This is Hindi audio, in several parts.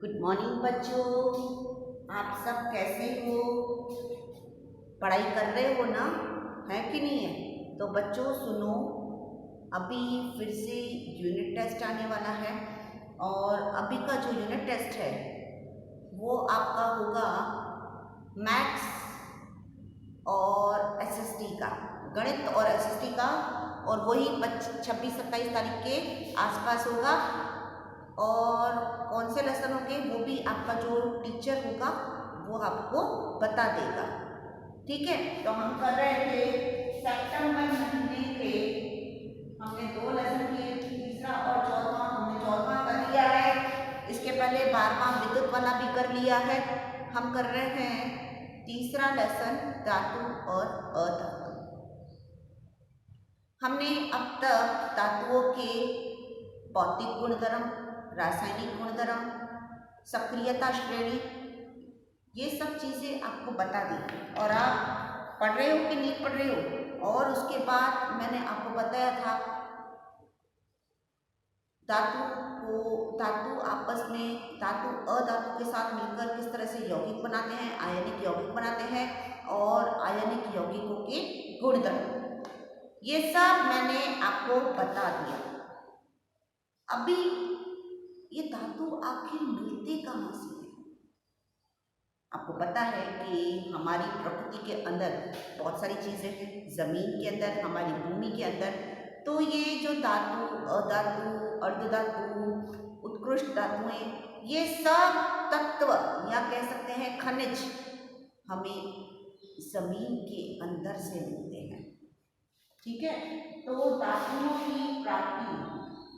गुड मॉर्निंग बच्चों। आप सब कैसे हो? पढ़ाई कर रहे हो ना? है कि नहीं है? तो बच्चों सुनो, अभी फिर से यूनिट टेस्ट आने वाला है और अभी का जो यूनिट टेस्ट है वो आपका होगा मैथ्स और एसएसटी का, गणित और एसएसटी का, और वही 26-27 तारीख के आसपास होगा। और कौन से लेसन होंगे वो भी आपका जो टीचर होगा वो आपको बता देगा। ठीक है, तो हम कर रहे थे सितंबर महीने के, हमने 2 लेसन किए, तीसरा और चौथा। हमने चौथा कर लिया है, इसके पहले 12वां विद्युत वाला भी कर लिया है। हम कर रहे हैं तीसरा लेसन धातु और अधातु। हमने अब तक धातुओं के भौतिक गुणधर्म, रासायनिक गुणधर्म, सक्रियता श्रेणी, ये सब चीज़ें आपको बता दी। और आप पढ़ रहे हो कि नहीं पढ़ रहे हो? और उसके बाद मैंने आपको बताया था धातु आपस में, धातु अधातु के साथ मिलकर किस तरह से यौगिक बनाते हैं, आयनिक यौगिक बनाते हैं, और आयनिक यौगिकों के गुणधर्म, ये सब मैंने आपको बता दिया। अभी ये धातु आखिर मिलते कहाँ से हैं? आपको पता है कि हमारी प्रकृति के अंदर बहुत सारी चीज़ें हैं, जमीन के अंदर, हमारी भूमि के अंदर। तो ये जो धातु, अधातु, अर्धधातु, उत्कृष्ट धातुएं, ये सब तत्व या कह सकते हैं खनिज हमें जमीन के अंदर से मिलते हैं। ठीक है, तो धातुओं की प्राप्ति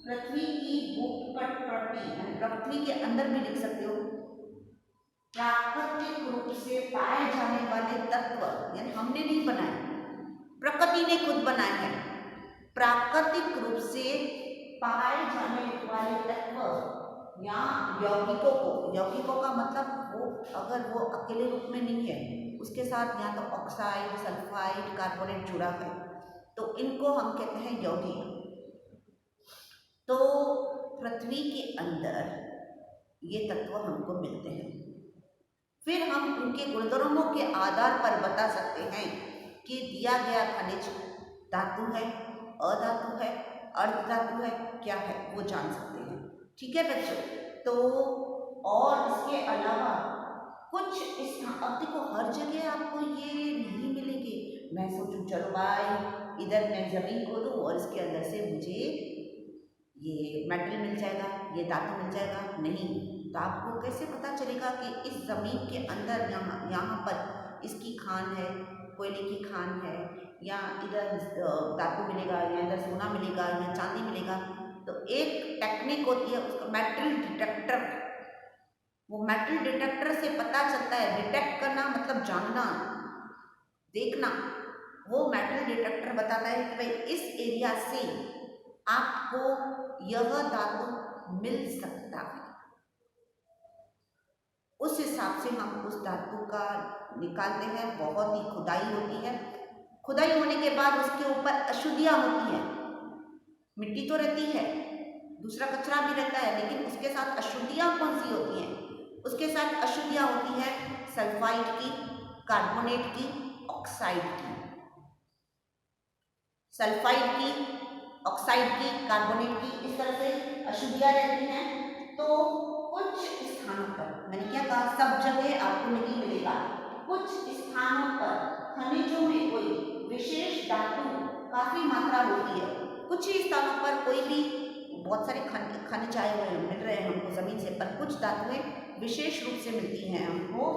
पृथ्वी की भूपटपट्टी यानी पृथ्वी के अंदर भी लिख सकते हो। प्राकृतिक रूप से पाए जाने वाले तत्व, यानी हमने नहीं बनाए, प्रकृति ने खुद बनाए हैं। प्राकृतिक रूप से पाए जाने वाले तत्व या यौगिकों का मतलब वो अगर वो अकेले रूप में नहीं है, उसके साथ या तो ऑक्साइड, सल्फाइड, कार्बोनेट जुड़ा है, तो इनको हम कहते हैं यौगिक। तो पृथ्वी के अंदर ये तत्व हमको मिलते हैं। फिर हम उनके गुणधर्मों के आधार पर बता सकते हैं कि दिया गया खनिज धातु है, अधातु है, अर्धधातु है, क्या है, वो जान सकते हैं। ठीक है बच्चों, तो और इसके अलावा कुछ अब देखो हर जगह आपको ये नहीं मिलेंगे। मैं सोचूं चलो भाई इधर मैं जमीन खोदूं और इसके अंदर से मुझे ये मेटल मिल जाएगा, ये धातु मिल जाएगा, नहीं। तो आपको कैसे पता चलेगा कि इस ज़मीन के अंदर यहाँ पर इसकी खान है, कोयले की खान है, या इधर धातु मिलेगा, या इधर सोना मिलेगा, या चांदी मिलेगा? तो एक टेक्निक होती है उसका मेटल डिटेक्टर। वो मेटल डिटेक्टर से पता चलता है, डिटेक्ट करना मतलब जानना, देखना। वो मेटल डिटेक्टर बताता है कि भाई इस एरिया से आपको यह धातु मिल सकता है। उस हिसाब से हम उस धातु का निकालते हैं। बहुत ही खुदाई होती है, खुदाई होने के बाद उसके ऊपर अशुद्धियाँ होती हैं। मिट्टी तो रहती है, दूसरा कचरा भी रहता है, लेकिन उसके साथ अशुद्धियाँ कौन सी होती हैं? उसके साथ अशुद्धियाँ होती हैं सल्फाइड की, कार्बोनेट की, ऑक्साइड की। सल्फाइड की, ऑक्साइड की, कार्बोनेट की, इस तरह से अशुद्धियाँ रहती हैं। तो कुछ स्थानों पर, मैंने क्या कहा, सब जगह आपको नहीं मिलेगा, कुछ स्थानों पर खनिजों में कोई विशेष धातु काफी मात्रा होती है। कुछ ही स्थानों पर कोई भी, बहुत सारे खनिज आए हुए मिल रहे हैं हमको जमीन से, पर कुछ धातुएं विशेष रूप से मिलती हैं हमको,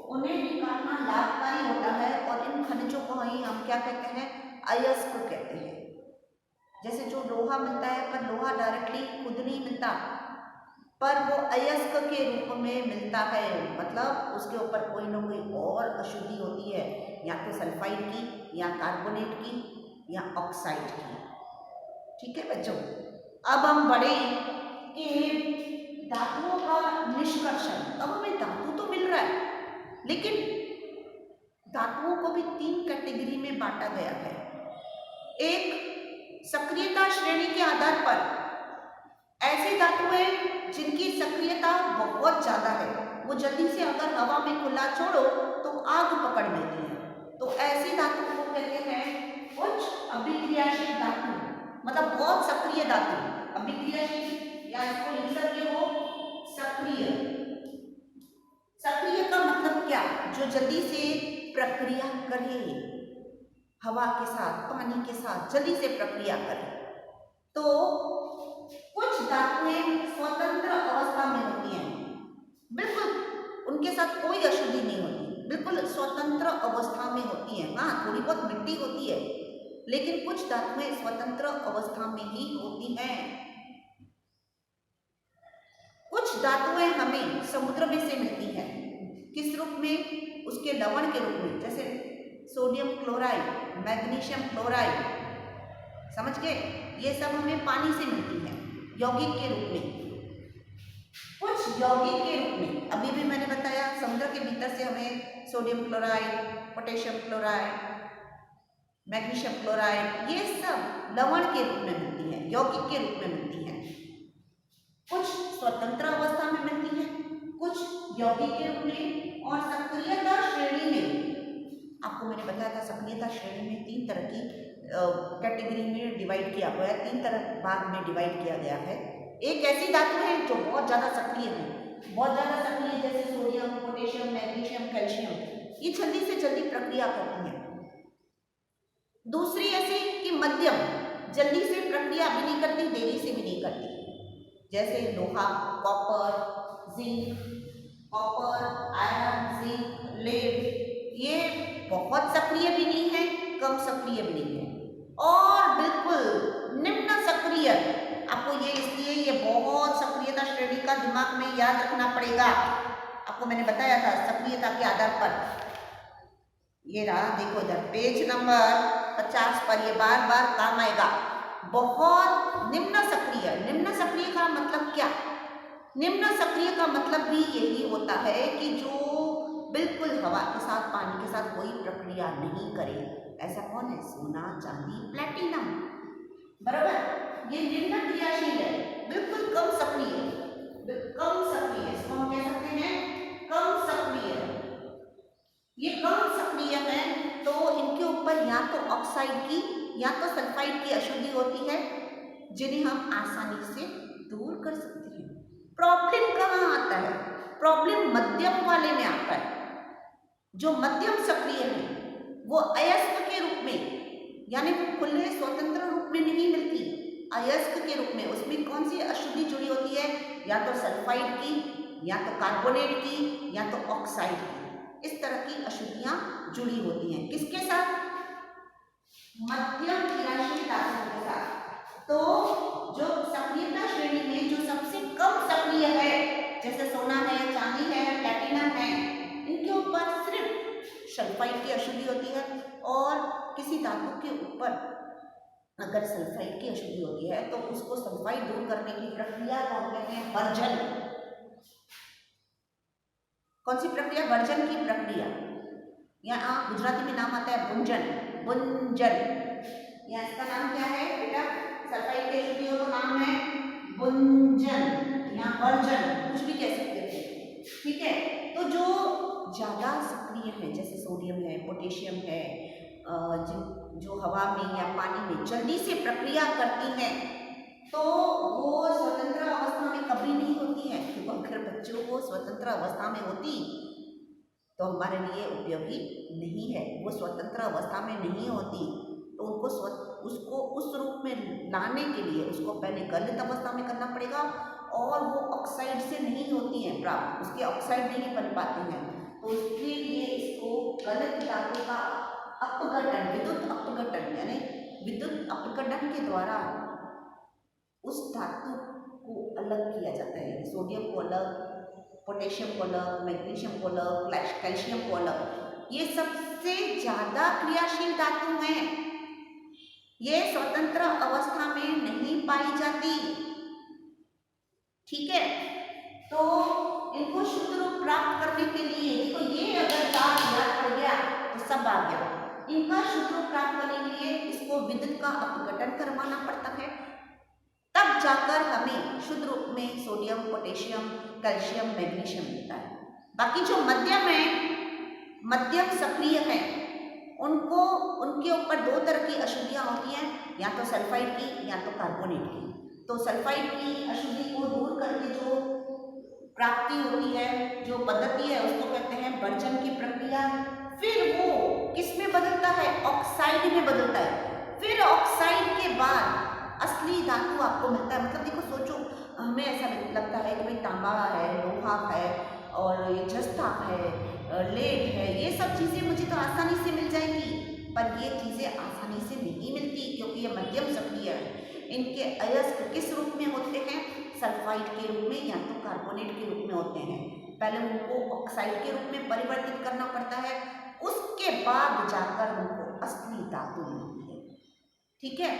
उन्हें निकालना लाभकारी होता है। और इन खनिजों को ही हम क्या कहते हैं, अयस्क कहते हैं। जैसे जो लोहा मिलता है, पर लोहा डायरेक्टली खुद नहीं मिलता, पर वो अयस्क के रूप में मिलता है, मतलब उसके ऊपर कोई ना कोई और अशुद्धि होती है, या तो सल्फाइड की, या कार्बोनेट की, या ऑक्साइड की। ठीक है बच्चों, अब हम बढ़े कि धातुओं का निष्कर्षण। अब हमें धातु तो मिल रहा है, लेकिन धातुओं को भी 3 कैटेगरी में बांटा गया है। एक सक्रियता श्रेणी के आधार पर ऐसी धातुएं जिनकी सक्रियता बहुत ज़्यादा है, वो जल्दी से अगर हवा में खुला छोड़ो तो आग पकड़ लेती है। तो ऐसी धातु को कहते हैं उच्च अभिक्रियाशील धातु, मतलब बहुत सक्रिय धातु। अभिक्रियाशील या इसको लिख सकते हो सक्रिय। सक्रिय का मतलब क्या? जो जल्दी से प्रक्रिया करे, हवा के साथ, पानी के साथ जल्दी से प्रक्रिया करे। तो कुछ धातुएं स्वतंत्र अवस्था में होती हैं, बिल्कुल उनके साथ कोई अशुद्धि नहीं होती, बिल्कुल स्वतंत्र अवस्था में होती हैं। हाँ, थोड़ी बहुत मिट्टी होती है, लेकिन कुछ धातुएं स्वतंत्र अवस्था में ही होती हैं। कुछ धातुएं हमें समुद्र में से मिलती हैं। किस रूप में? उसके लवण के रूप में, जैसे सोडियम क्लोराइड, मैग्नीशियम क्लोराइड, समझ गए? ये सब हमें पानी से मिलती है यौगिक के रूप में। कुछ यौगिक के रूप में, अभी भी मैंने बताया, समुद्र के भीतर से हमें sodium chloride, potassium chloride, magnesium chloride, ये सब लवण के रूप में मिलती है, यौगिक के रूप में मिलती है। कुछ स्वतंत्र अवस्था में मिलती है, कुछ यौगिक के रूप में। और सक्रियता श्रेणी में आपको मैंने बताया था, सक्रियता श्रेणी में 3 तरह की कैटेगरी में डिवाइड किया हुआ है, 3 तरह भाग में डिवाइड किया गया है। एक ऐसी धातु है जो बहुत ज़्यादा सक्रिय है, बहुत ज़्यादा सक्रिय, जैसे सोडियम, पोटेशियम, मैग्नीशियम, कैल्शियम, ये जल्दी से जल्दी प्रक्रिया करती है। दूसरी ऐसी कि मध्यम, जल्दी से प्रक्रिया भी नहीं करती, देरी से भी नहीं करती, जैसे लोहा, copper, zinc, copper, iron, zinc, lead, ये बहुत सक्रिय भी नहीं है, कम सक्रिय भी नहीं है, और बिल्कुल निम्न सक्रिय। आपको ये इसलिए ये बहुत सक्रियता श्रेणी का दिमाग में याद रखना पड़ेगा। आपको मैंने बताया था सक्रियता के आधार पर। ये रहा, देखो इधर पेज नंबर 50 पर, ये बार बार काम आएगा। बहुत निम्न सक्रिय। निम्न सक्रिय का मतलब क्या? निम्न सक्रिय का मतलब भी यही होता है कि जो बिल्कुल हवा के साथ, पानी के साथ कोई प्रक्रिया नहीं करे। ऐसा कौन है? सोना, चांदी, प्लैटिनम, बराबर। ये निम्न क्रियाशील है, बिल्कुल कम सक्रिय, कम सक्रिय, इसको हम कह सकते हैं कम सक्रिय। ये कम सक्रिय है, तो इनके ऊपर या तो ऑक्साइड की या तो सल्फाइड की अशुद्धि होती है, जिन्हें हम आसानी से दूर कर सकते हैं। प्रॉब्लम कहाँ आता है? प्रॉब्लम मध्यम वाले में आता है। जो मध्यम सक्रिय है वो अयस्क के रूप में, यानी वो खुले स्वतंत्र रूप में नहीं मिलती, अयस्क के रूप में। उसमें कौन सी अशुद्धि जुड़ी होती है? या तो सल्फाइड की, या तो कार्बोनेट की, या तो ऑक्साइड की। इस तरह की अशुद्धियां जुड़ी होती हैं। किसके साथ? मध्यम क्रियाशील धातुओं के साथ। तो जो सक्रियता श्रेणी में जो सबसे कम सक्रिय है, जैसे सोना है, चांदी है, प्लैटिनम है, इनके ऊपर सिर्फ सल्फाइड की अशुद्धि होती है। और किसी धातु के ऊपर अगर सल्फाइड की अशुद्धि होती है तो उसको सल्फाइड दूर करने की प्रक्रिया को हम कहते हैं वर्जन। कौन सी प्रक्रिया? वर्जन की प्रक्रिया। यहाँ गुजराती में नाम आता है भुंजन, भुंजन। या इसका नाम क्या है बेटा? सल्फाइड की अशुद्धि हो तो नाम है भुंजन या वर्जन, कुछ भी कह सकते थे, ठीक है। तो जो ज्यादा सक्रिय है, जैसे सोडियम है, पोटेशियम है, जो हवा में या पानी में जल्दी से प्रक्रिया करती हैं, तो वो स्वतंत्र अवस्था में कभी नहीं होती है। क्योंकि अगर बच्चों को स्वतंत्र अवस्था में होती तो हमारे लिए उपयोगी नहीं है। वो स्वतंत्र अवस्था में नहीं होती तो उसको उस रूप में लाने के लिए उसको पहले गलित अवस्था में करना पड़ेगा, और वो ऑक्साइड से नहीं होती हैं प्राप्त, उसके ऑक्साइड नहीं बन पाते हैं। तो उसके लिए इसको गलित धातु का अपघटन, विद्युत अपघटन, यानी विद्युत अपघटन के द्वारा उस धातु को अलग किया जाता है। सोडियम को अलग, पोटेशियम को अलग, मैग्नीशियम को अलग, कैल्शियम को अलग। ये सबसे ज्यादा क्रियाशील धातु हैं, ये स्वतंत्र अवस्था में नहीं पाई जाती, ठीक है। तो इनको शुद्ध रूप प्राप्त करने के लिए, देखो ये अगर तार याद पड़ गया तो सब आ गया। इनका शुद्ध रूप प्राप्त करने के लिए इसको विद्युत का अपघटन करवाना पड़ता है, तब जाकर हमें शुद्ध रूप में सोडियम, पोटेशियम, कैल्शियम, मैग्नीशियम मिलता है। बाकी जो मध्यम है, मध्यम सक्रिय है, उनको उनके ऊपर दो तरह की अशुद्धियाँ होती हैं, या तो सल्फाइड की या तो कार्बोनेट की। तो सल्फाइड की अशुद्धि को दूर करके जो प्राप्ति होती है, जो पद्धति है, उसको कहते हैं वर्जन की प्रक्रिया। फिर वो किस में बदलता है? ऑक्साइड में बदलता है। फिर ऑक्साइड के बाद असली धातु आपको मिलता है। मतलब देखो, सोचो, हमें ऐसा लगता है कि भाई तांबा है, लोहा है और ये जस्ता है, लेड है, ये सब चीज़ें मुझे तो आसानी से मिल जाएंगी, पर ये चीज़ें आसानी से नहीं मिलती, क्योंकि ये मध्यम सक्रिय है। इनके अयस्क किस रूप में होते हैं? सल्फाइड के रूप में या तो कार्बोनेट के रूप में होते हैं। पहले उनको ऑक्साइड के रूप में परिवर्तित करना पड़ता है, उसके बाद जाकर उनको असली धातु मिलती है। ठीक है,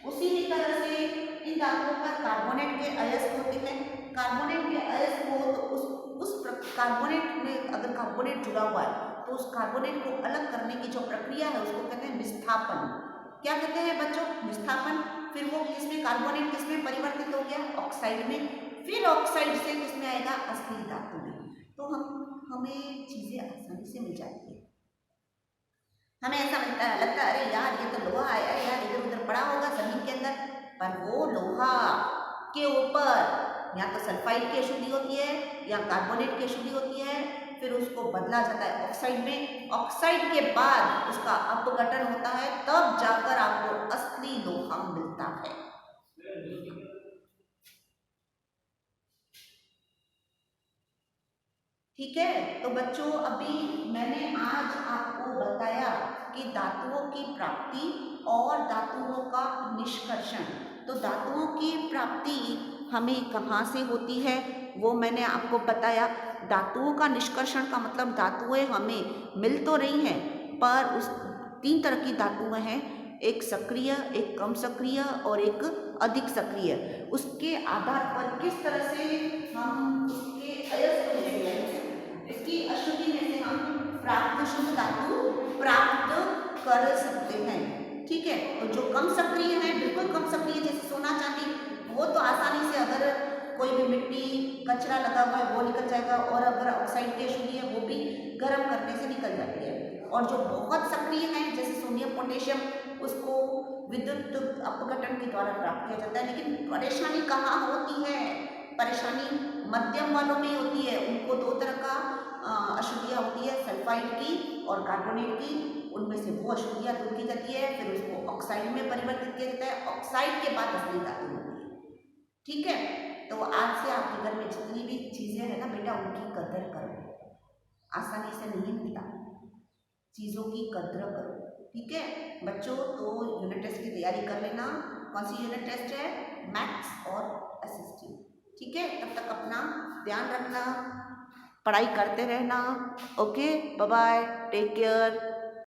उसी ही तरह से इन धातुओं पर कार्बोनेट के अयस्क होते हैं। कार्बोनेट के अयस्क हो तो कार्बोनेट में अगर कार्बोनेट जुड़ा हुआ है तो उस कार्बोनेट को अलग करने की जो प्रक्रिया है उसको कहते हैं विस्थापन। क्या कहते हैं बच्चों? विस्थापन। फिर वो किसमें, कार्बोनेट किसमें परिवर्तित हो गया? ऑक्साइड में। फिर ऑक्साइड से किसमें आएगा? असली धातु में। तो हमें चीजें आसानी से मिल जाती है। हमें ऐसा लगता है अरे यार ये तो लोहा है, अरे यार इधर उधर पड़ा होगा जमीन के अंदर, पर वो लोहा के ऊपर या तो सल्फाइड की अशुद्धि होती है या कार्बोनेट की अशुद्धि होती है, फिर उसको बदला जाता है ऑक्साइड में। ऑक्साइड के बाद उसका अपघटन होता है, तब जाकर आपको असली लोहा मिलता है। ठीक है, तो बच्चों अभी मैंने आज आपको बताया कि धातुओं की प्राप्ति और धातुओं का निष्कर्षण। तो धातुओं की प्राप्ति हमें कहाँ से होती है वो मैंने आपको बताया। धातुओं का निष्कर्षण का मतलब धातुएं हमें मिल तो रही हैं, पर उस 3 तरह की धातुएं हैं, एक सक्रिय, एक कम सक्रिय और एक अधिक सक्रिय। उसके आधार पर किस तरह से हम उसके अयस्क लेंगे, इसकी अशुद्धि में से हम प्राप्त शुद्ध धातु प्राप्त कर सकते हैं। ठीक है, तो जो कम सक्रिय है, बिल्कुल कम सक्रिय, जैसे सोना चांदी, वो तो आसानी से अगर कोई भी मिट्टी कचरा लगा हुआ है वो निकल जाएगा, और अगर ऑक्साइड की अशुद्धि है वो भी गर्म करने से निकल जाती है। और जो बहुत सक्रिय है जैसे सोडियम, पोटेशियम, उसको विद्युत अपघटन के द्वारा प्राप्त किया जाता है। लेकिन परेशानी कहाँ होती है? परेशानी मध्यम वालों में होती है। उनको 2 तरह का अशुद्धियाँ होती है, सल्फाइड की और कार्बोनेट की। उनमें से वो अशुद्धियाँ दूर की जाती है, फिर उसको ऑक्साइड में परिवर्तित किया जाता है। ऑक्साइड के बाद असली धातु होती है। ठीक है, तो आज से आपके घर में जितनी भी चीज़ें हैं ना बेटा, उनकी कदर करो। आसानी से नहीं मिलता, चीज़ों की कदर करो। ठीक है बच्चों, तो यूनिट टेस्ट की तैयारी कर लेना। कौन सी यूनिट टेस्ट है? मैथ्स और एसएसटी। ठीक है, तब तक अपना ध्यान रखना, पढ़ाई करते रहना। Okay, bye bye, take care.